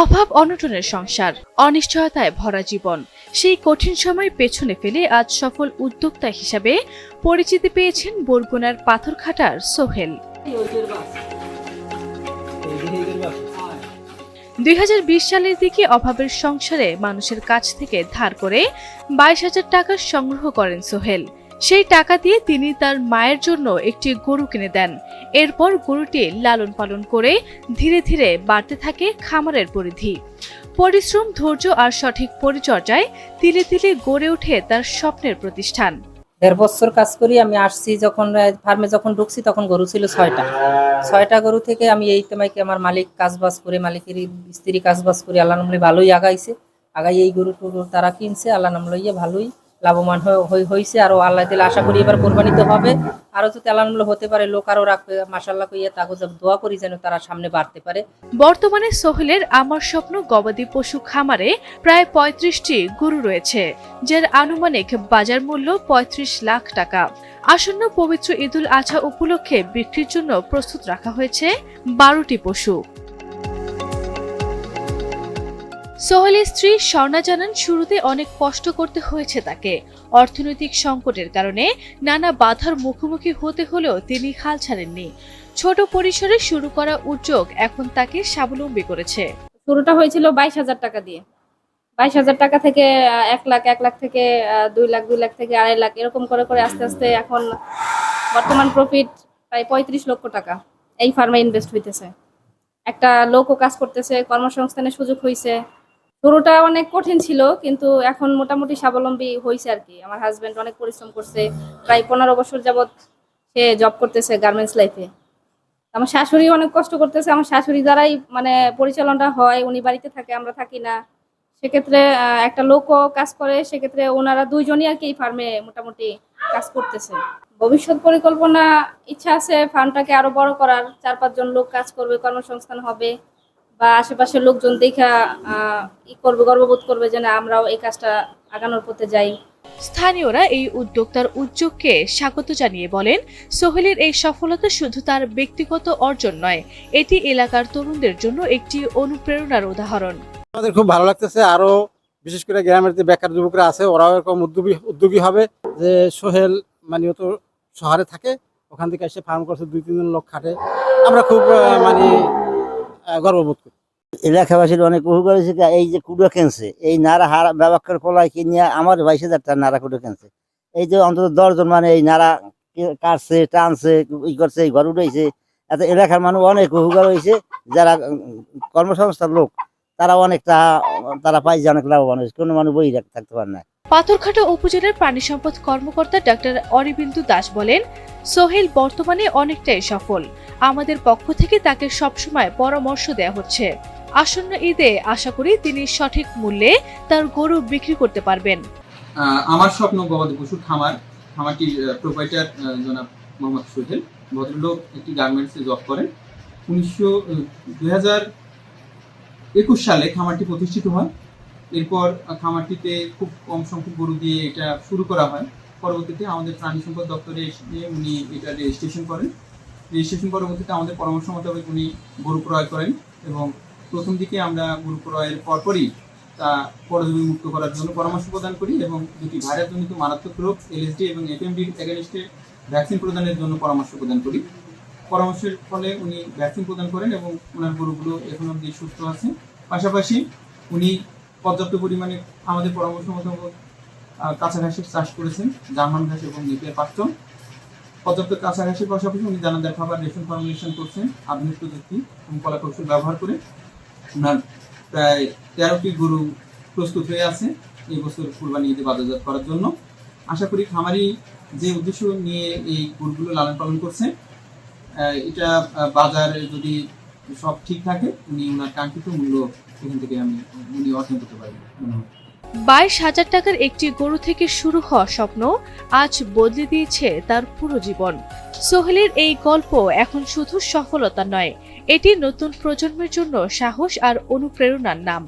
অভাব অনটনের সংসার, অনিশ্চয়তায় ভরা জীবন, সেই কঠিন সময় পেছনে ফেলে আজ সফল উদ্যোক্তা হিসাবে পরিচিতি পেয়েছেন বরগুনার পাথরঘাটার সোহেল। 2020 সালের দিকে অভাবের সংসারে মানুষের কাছ থেকে ধার করে 22,000 টাকা সংগ্রহ করেন সোহেল। সেই টাকা দিয়ে তিনি তার মায়ের জন্য একটি গরু কিনে দেন। এরপর গরুটি লালন পালন করে ধীরে ধীরে বাড়তে থাকে খামারের পরিধি। পরিশ্রম, ধৈর্য আর সঠিক পরিচর্যায় তিলে তিলে গড়ে ওঠে তার স্বপ্নের প্রতিষ্ঠান। 1.5 বছর কাজ করি। আমি আসছি যখন ফার্মে ঢুকছি তখন গরু ছিল 6টা গরু থেকে আমি এই তেমাইকে আমার মালিক কাজবাজ করে, মালিকের স্ত্রী কাজবাজ করে আল্লাহ নাম লইয়া ভালোই আগাই এই গরু তারা কিনছে। আল্লাহ নাম লইয়া ভালোই লাভবান হয়েছে। আরো আল্লাহ দিলে আশা করি এবার কোরবানিতে হবে, আরো যদি আল্লাহ নাম হতে পারে, লোক আরো রাখবে মাশাআল্লাহ কইয়া তাকে দোয়া করি যেন তারা সামনে বাড়তে পারে। বর্তমানে সোহেলের আমার স্বপ্ন গবাদি পশু খামারে প্রায় 35টি গরু রয়েছে, যার আনুমানিক বাজার মূল্য 35 লাখ টাকা। আসন্ন পবিত্র ঈদুল আজহা উপলক্ষে বিক্রির জন্য প্রস্তুত রাখা হয়েছে 12টি পশু। সোহেলের স্ত্রী স্বর্ণা জানান, শুরুতে অনেক কষ্ট করতে হয়েছে তাকে। অর্থনৈতিক সংকটের কারণে নানা বাধার মুখোমুখি হতে হলেও তিনি হাল ছাড়েননি। ছোট পরিসরে শুরু করা উদ্যোগ এখন তাকে স্বাবলম্বী করেছে। শুরুটা হয়েছিল 22,000 টাকা দিয়ে। 22,000 টাকা থেকে 1 লাখ, 1 লাখ থেকে 2 লাখ, 2 লাখ থেকে 2.5 লাখ, এরকম করে করে আস্তে আস্তে এখন বর্তমান প্রফিট প্রায় 35 লক্ষ টাকা এই ফার্মে ইনভেস্ট হইতেছে। একটা লোকও কাজ করতেছে, কর্মসংস্থানের সুযোগ হয়েছে। শুরুটা অনেক কঠিন ছিল, কিন্তু এখন মোটামুটি স্বাবলম্বী হয়েছে আর কি। আমার হাজবেন্ড অনেক পরিশ্রম করছে, প্রায় 15 বছর যাবৎ সে জব করতেছে গার্মেন্টস লাইফে। আমার শাশুড়ি অনেক কষ্ট করতেছে। আমার শাশুড়ি দ্বারাই মানে পরিচালনাটা হয়, উনি বাড়িতে থাকে, আমরা থাকি না। সেক্ষেত্রে একটা লোকও কাজ করে, সেক্ষেত্রে ওনারা দুইজনই আর কি এই ফার্মে মোটামুটি কাজ করতেছে। ভবিষ্যৎ পরিকল্পনা ইচ্ছা আছে ফার্মটাকে আরো বড় করার, 4-5 জন লোক কাজ করবে, কর্মসংস্থান হবে, বা আশেপাশের লোকজন দেখা গর্ববোধ করবে যে না আমরাও এই কাজটা আগানোর পথে যাই। স্থানীয়রা এই উদ্যোক্তার উদ্যোগকে স্বাগত জানিয়ে বলেন, সোহেলের এই সফলতা শুধু তার ব্যক্তিগত অর্জন নয়, এটি এলাকার তরুণদের জন্য একটি অনুপ্রেরণার উদাহরণ। আমাদের খুব ভালো লাগতেছে। আরো বিশেষ করে গ্রামের যে বেকার যুবকরা আছে ওরাও এরকম উদ্যোগী হবে, যে সোহেল মানে ও তো শহরে থাকে, ওখান থেকে এসে ফার্ম করছে, 2-3 জন লোক খাটে। আমরা খুব মানে গর্ববোধ করি। এলাকাবাসীর অনেক উপকার হয়েছে। এই যে কুড়ো কেনছে, এই নাড়া হারা ব্যবহার কলাই কিনে আমার 22,000 টাকা নাড়া কুড়ো কেনছে। এই যে অন্তত 10 জন মানে এই নাড়া কাটছে, টানছে, করছে, এই ঘর উঠেছে। এত এলাকার মানুষ অনেক উপকার হয়েছে। যারা কর্মসংস্থান লোক তারা অনেকটা তারা পাইছে, অনেক লাভবান হয়েছে। কোনো মানুষ বই থাকতে পারে না। পাথরঘাটা উপজেলার প্রাণী সম্পদ কর্মকর্তা ডাক্তার অরিবিন্দু দাস বলেন, সোহেল বর্তমানে অনেকটাই সফল। আমাদের পক্ষ থেকে তাকে সবসময় পরামর্শ দেওয়া হচ্ছে। আসন্ন ঈদে আশা করি তিনি সঠিক মূল্যে তার গরু বিক্রি করতে পারবেন। আমার স্বপ্ন গবাদি পশুর খামারটির প্রোপাইটার জনাব মোহাম্মদ সোহেল। ভদ্রলোক একটি গার্মেন্টসে জব করেন। 2021 সালে খামারটি প্রতিষ্ঠিত হয়। এরপর খামারটিতে খুব কম সংখ্যক গরু দিয়ে এটা শুরু করা হয়। পরবর্তীতে আমাদের প্রাণী সম্পদ দপ্তরে এসে উনি এটা রেজিস্ট্রেশন করেন। রেজিস্ট্রেশন পরবর্তীতে আমাদের পরামর্শ মোতাবেক উনি গরু ক্রয় করেন, এবং প্রথম দিকে আমরা গরু ক্রয়ের পরপরই তা পরজীবী মুক্ত করার জন্য পরামর্শ প্রদান করি, এবং দুটি ভাইরাসজনিত মারাত্মক রোগ এলএসডি এবং এফএমডির এগেইনস্টে ভ্যাকসিন প্রদানের জন্য পরামর্শ প্রদান করি। পরামর্শের ফলে উনি ভ্যাকসিন প্রদান করেন এবং ওনার গরুগুলো এখন অবধি সুস্থ আছে। পাশাপাশি উনি পর্যাপ্ত পরিমাণে আমাদের পরামর্শ মোতাবেক কাঁচা ঘাসের চাষ করেছেন, জার্মান ঘাস এবং নেপিয়ার পাস্তুন। পর্যাপ্ত কাঁচা ঘাসের পাশাপাশি উনি দানাদার খাবার রেশন ফর্মুলেশন করছেন আধুনিক প্রযুক্তি এবং কলা কৌশল ব্যবহার করে। ওনার প্রায় 13টি গরু প্রস্তুত হয়ে আছে এই বছর কুরবানি ঈদে বাজারজাত করার জন্য। আশা করি খামারি যে উদ্দেশ্য নিয়ে এই গরুগুলো লালন পালন করছে, এটা বাজারে যদি সব ঠিক থাকে উনি ওনার কাঙ্ক্ষিত মূল্য এখান থেকে উনি অর্জন করতে পারবেন। 22,000 টাকার একটি গরু থেকে শুরু হওয়া স্বপ্ন আজ বদলে দিয়েছে তার পুরো জীবন। সোহেলের এই গল্প এখন শুধু সফলতা নয়, এটি নতুন প্রজন্মের জন্য সাহস আর অনুপ্রেরণার নাম।